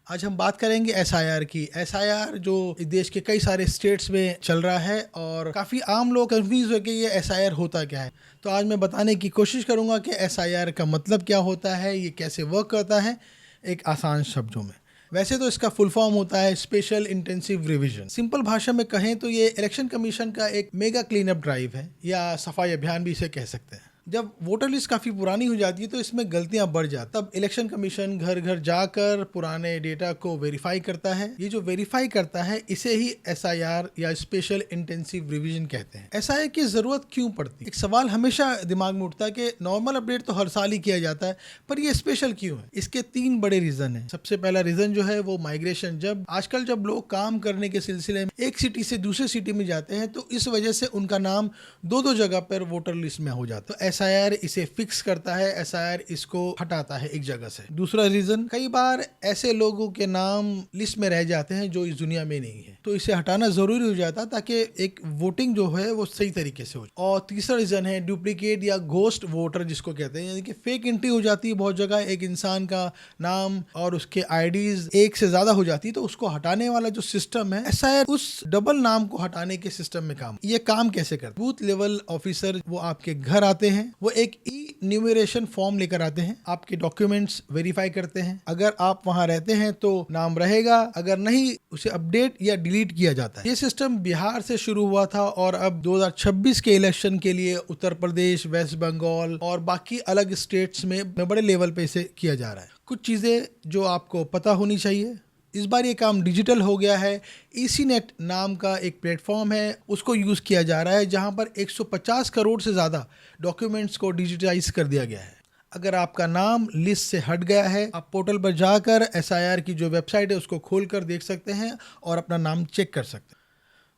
आज हम बात करेंगे एसआईआर की। एसआईआर जो देश के कई सारे स्टेट्स में चल रहा है और काफ़ी आम लोग कंफ्यूज हो कि ये एसआईआर होता क्या है। तो आज मैं बताने की कोशिश करूंगा कि एसआईआर का मतलब क्या होता है, ये कैसे वर्क करता है एक आसान शब्दों में। वैसे तो इसका फुल फॉर्म होता है स्पेशल इंटेंसिव रिवीजन। सिंपल भाषा में कहें तो ये इलेक्शन कमीशन का एक मेगा क्लीन अप ड्राइव है या सफाई अभियान भी इसे कह सकते हैं। जब वोटर लिस्ट काफ़ी पुरानी हो जाती है तो इसमें गलतियां बढ़ जाती, तब इलेक्शन कमीशन घर घर जाकर पुराने डेटा को वेरीफाई करता है। ये जो वेरीफाई करता है इसे ही एसआईआर या स्पेशल इंटेंसिव रिवीजन कहते हैं। एसआईआर की ज़रूरत क्यों पड़ती है? एक सवाल हमेशा दिमाग में उठता है कि नॉर्मल अपडेट तो हर साल ही किया जाता है, पर ये स्पेशल क्यों है? इसके 3 बड़े रीज़न हैं। सबसे पहला रीज़न जो है वो माइग्रेशन। आजकल जब लोग काम करने के सिलसिले में एक सिटी से दूसरे सिटी में जाते हैं तो इस वजह से उनका नाम दो जगह पर वोटर लिस्ट में हो जाता है। एसआईआर इसे फिक्स करता है, एसआईआर इसको हटाता है एक जगह से। दूसरा रीजन, कई बार ऐसे लोगों के नाम लिस्ट में रह जाते हैं जो इस दुनिया में नहीं है, तो इसे हटाना जरूरी हो जाता है ताकि एक वोटिंग जो है वो सही तरीके से हो। और तीसरा रीजन है डुप्लीकेट या घोस्ट वोटर जिसको कहते हैं, यानी कि फेक एंट्री हो जाती है बहुत जगह। एक इंसान का नाम और उसके आईडीज एक से ज्यादा हो जाती है, तो उसको हटाने वाला जो सिस्टम है एसआईआर उस डबल नाम को हटाने के सिस्टम में ये काम कैसे करता है? बूथ लेवल ऑफिसर वो आपके घर आते हैं, वो एक ई न्यूमरेशन फॉर्म लेकर आते हैं, आपके डॉक्यूमेंट्स वेरीफाई करते हैं। अगर आप वहां रहते हैं तो नाम रहेगा, अगर नहीं उसे अपडेट या डिलीट किया जाता है। ये सिस्टम बिहार से शुरू हुआ था और अब 2026 के इलेक्शन के लिए उत्तर प्रदेश, वेस्ट बंगाल और बाकी अलग स्टेट्स में बड़े लेवल पे इसे किया जा रहा है। कुछ चीजें जो आपको पता होनी चाहिए, इस बार ये काम डिजिटल हो गया है। ईसीनेट नाम का एक प्लेटफॉर्म है, उसको यूज़ किया जा रहा है, जहां पर 150 करोड़ से ज़्यादा डॉक्यूमेंट्स को डिजिटाइज कर दिया गया है। अगर आपका नाम लिस्ट से हट गया है, आप पोर्टल पर जाकर एसआईआर की जो वेबसाइट है उसको खोलकर देख सकते हैं और अपना नाम चेक कर सकते हैं।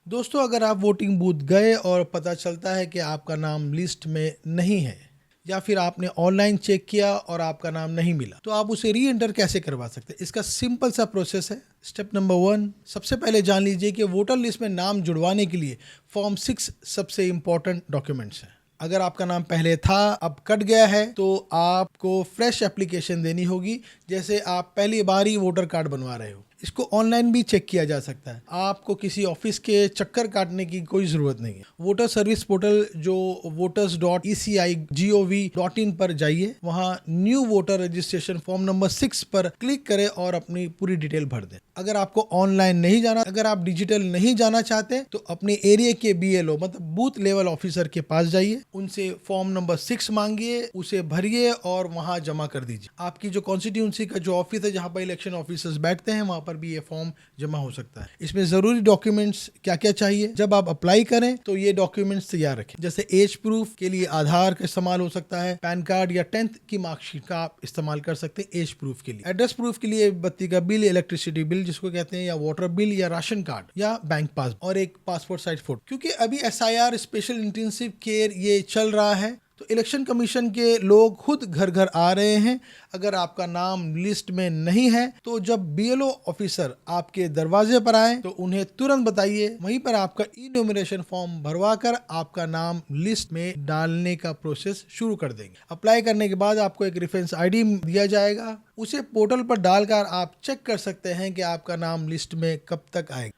दोस्तों, अगर आप वोटिंग बूथ गए और पता चलता है कि आपका नाम लिस्ट में नहीं है या फिर आपने ऑनलाइन चेक किया और आपका नाम नहीं मिला, तो आप उसे री एंटर कैसे करवा सकते हैं? इसका सिंपल सा प्रोसेस है। स्टेप नंबर 1, सबसे पहले जान लीजिए कि वोटर लिस्ट में नाम जुड़वाने के लिए फॉर्म 6 सबसे इंपॉर्टेंट डॉक्यूमेंट्स है। अगर आपका नाम पहले था, अब कट गया है, तो आपको फ्रेश एप्लीकेशन देनी होगी, जैसे आप पहली बार ही वोटर कार्ड बनवा रहे हो। इसको ऑनलाइन भी चेक किया जा सकता है, आपको किसी ऑफिस के चक्कर काटने की कोई जरूरत नहीं है। वोटर सर्विस पोर्टल जो voters.eci.gov.in पर जाइए, वहां new voter registration form number 6 पर क्लिक करें और अपनी पूरी डिटेल भर दें। अगर आपको ऑनलाइन नहीं जाना, अगर आप डिजिटल नहीं जाना चाहते, तो अपने एरिया के बीएलओ मतलब बूथ लेवल ऑफिसर के पास जाइए, उनसे फॉर्म नंबर 6 मांगिए, उसे भरिए और वहां जमा कर दीजिए। आपकी जो कॉन्स्टिट्यूंसी का जो ऑफिस है जहां पर इलेक्शन ऑफिसर्स बैठते हैं, वहां पर भी ये फॉर्म जमा हो सकता है। इसमें जरूरी डॉक्यूमेंट्स क्या क्या चाहिए, जब आप अप्लाई करें तो ये डॉक्यूमेंट्स तैयार रखें। जैसे एज प्रूफ के लिए आधार का इस्तेमाल हो सकता है, पैन कार्ड या 10th की मार्कशीट का आप इस्तेमाल कर सकते हैं एज प्रूफ के लिए। एड्रेस प्रूफ के लिए बत्ती का बिल, इलेक्ट्रिसिटी बिल जिसको कहते हैं, या वाटर बिल या राशन कार्ड या बैंक पास, और एक पासपोर्ट साइज फोटो। क्योंकि अभी एसआईआर स्पेशल इंटेंसिव केयर ये चल रहा है, तो इलेक्शन कमीशन के लोग खुद घर घर आ रहे हैं। अगर आपका नाम लिस्ट में नहीं है तो जब बीएलओ ऑफिसर आपके दरवाजे पर आए तो उन्हें तुरंत बताइए, वहीं पर आपका ई न्यूमरेशन फॉर्म भरवा कर आपका नाम लिस्ट में डालने का प्रोसेस शुरू कर देंगे। अप्लाई करने के बाद आपको एक रेफरेंस आईडी दिया जाएगा, उसे पोर्टल पर डालकर आप चेक कर सकते हैं कि आपका नाम लिस्ट में कब तक आएगा।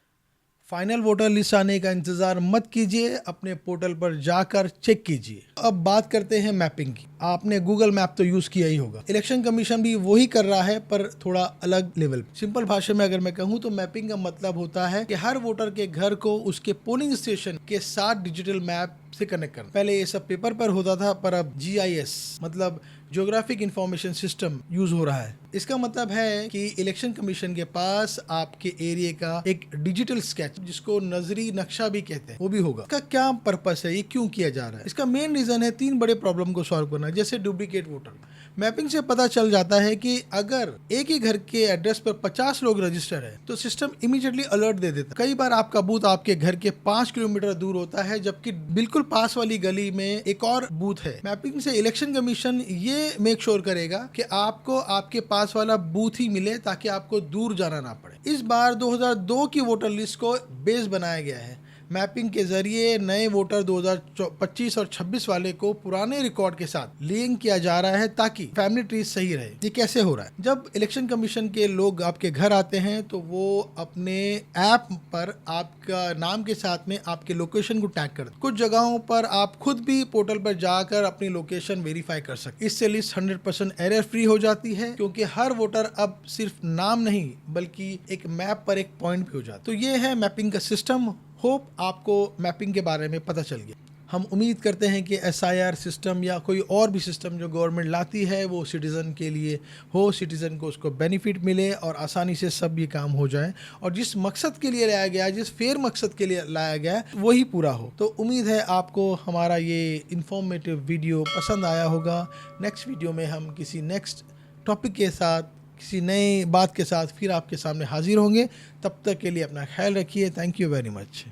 फाइनल वोटर लिस्ट आने का इंतजार मत कीजिए, अपने पोर्टल पर जाकर चेक कीजिए। अब बात करते हैं मैपिंग की। आपने गूगल मैप तो यूज किया ही होगा, इलेक्शन कमीशन भी वही कर रहा है पर थोड़ा अलग लेवल। सिंपल भाषा में अगर मैं कहूँ तो मैपिंग का मतलब होता है कि हर वोटर के घर को उसके पोलिंग स्टेशन के साथ डिजिटल मैप से कनेक्ट करना। पहले ये सब पेपर पर होता था, पर अब GIS मतलब ज्योग्राफिक इंफॉर्मेशन सिस्टम यूज हो रहा है। इसका मतलब है कि इलेक्शन कमीशन के पास आपके एरिया का एक डिजिटल स्केच, जिसको नजरी नक्शा भी कहते हैं, वो भी होगा। इसका क्या पर्पस है, ये क्यों किया जा रहा है? इसका मेन रीजन है 3 बड़े प्रॉब्लम को सॉल्व करना। जैसे डुप्लीकेट वोटर, मैपिंग से पता चल जाता है कि अगर एक ही घर के एड्रेस पर 50 लोग रजिस्टर है तो सिस्टम इमीडिएटली अलर्ट दे देता है। कई बार आपका बूथ आपके घर के 5 किलोमीटर दूर होता है, जबकि बिल्कुल पास वाली गली में एक और बूथ है। मैपिंग से इलेक्शन कमीशन ये मेक श्योर करेगा कि आपको आपके पास वाला बूथ ही मिले, ताकि आपको दूर जाना ना पड़े। इस बार 2002 की वोटर लिस्ट को बेस बनाया गया है, मैपिंग के जरिए नए वोटर 2025 और 26 वाले को पुराने रिकॉर्ड के साथ लिंक किया जा रहा है ताकि फैमिली ट्री सही रहे। ये कैसे हो रहा है? जब इलेक्शन कमीशन के लोग आपके घर आते हैं तो वो अपने ऐप पर आपका नाम के साथ में आपके लोकेशन को टैग करते हैं। कुछ जगहों पर आप खुद भी पोर्टल पर जाकर अपनी लोकेशन वेरीफाई कर सकते। इससे लिस्ट 100% एरर फ्री हो जाती है, क्योंकि हर वोटर अब सिर्फ नाम नहीं बल्कि एक मैप पर एक पॉइंट भी हो जाता है। तो ये है मैपिंग का सिस्टम। होप आपको मैपिंग के बारे में पता चल गया। हम उम्मीद करते हैं कि SIR सिस्टम या कोई और भी सिस्टम जो गवर्नमेंट लाती है वो सिटीज़न के लिए हो, सिटीज़न को उसको बेनिफिट मिले और आसानी से सब ये काम हो जाए और जिस मकसद के लिए लाया गया, जिस फेयर मकसद के लिए लाया गया वही पूरा हो। तो उम्मीद है आपको हमारा ये इंफॉर्मेटिव वीडियो पसंद आया होगा। नेक्स्ट वीडियो में हम किसी नेक्स्ट टॉपिक के साथ, किसी नए बात के साथ फिर आपके सामने हाजिर होंगे। तब तक के लिए अपना ख्याल रखिए। Thank you very much.